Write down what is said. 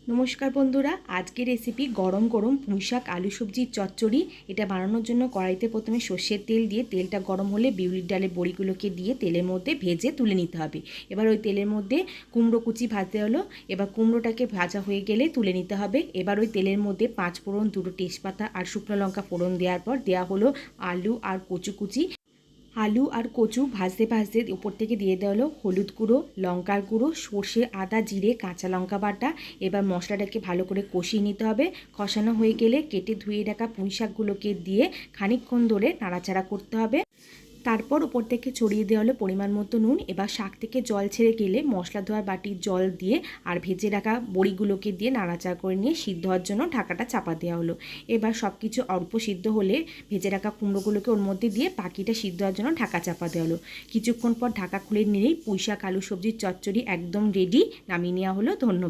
নমস্কার বন্ধুরা, আজকের রেসিপি গরম গরম পুঁইশাক আলু সবজির চচ্চড়ি। এটা বানানোর জন্য কড়াইতে প্রথমে সর্ষের তেল দিয়ে তেলটা গরম হলে বিউলির ডালের বড়িগুলোকে দিয়ে তেলের মধ্যে ভেজে তুলে নিতে হবে। এবার ওই তেলের মধ্যে কুমড়ো কুচি ভাজতে হলো। এবার কুমড়োটাকে ভাজা হয়ে গেলে তুলে নিতে হবে। এবার ওই তেলের মধ্যে 5 ফোড়ন, 2টো তেজপাতা আর শুকনো লঙ্কা ফোড়ন দেওয়ার পর দেওয়া হলো আলু আর কচু কুচি। আলু আর কচু ভাজতে ভাজতে উপর থেকে দিয়ে দেওয়া হলো হলুদ গুঁড়ো, লঙ্কার গুঁড়ো, সর্ষে, আদা, জিরে, কাঁচা লঙ্কা বাটা। এবার মশলাটাকে ভালো করে কষিয়ে নিতে হবে। কষানো হয়ে গেলে কেটে ধুয়ে রাখা পুঁই শাকগুলোকে দিয়ে খানিকক্ষণ ধরে নাড়াচাড়া করতে হবে। তারপর উপর থেকে ছড়িয়ে দেওয়া হলো পরিমাণ মতো নুন। এবার শাক থেকে জল ছেড়ে গেলে মশলা ধোয়ার বাটির জল দিয়ে আর ভেজে রাখা বড়িগুলোকে দিয়ে নাড়াচাড়া করে নিয়ে সিদ্ধ হওয়ার জন্য ঢাকাটা চাপা দেওয়া হলো। এবার সব কিছু অল্প সিদ্ধ হলে ভেজে রাখা কুমড়োগুলোকে ওর মধ্যে দিয়ে বাকিটা সিদ্ধ হওয়ার জন্য ঢাকা চাপা দেওয়া হলো। কিছুক্ষণ পর ঢাকা খুলে নিলেই পুঁইশাক আলু সবজির চচ্চড়ি একদম রেডি। নামিয়ে নেওয়া হলো। ধন্যবাদ।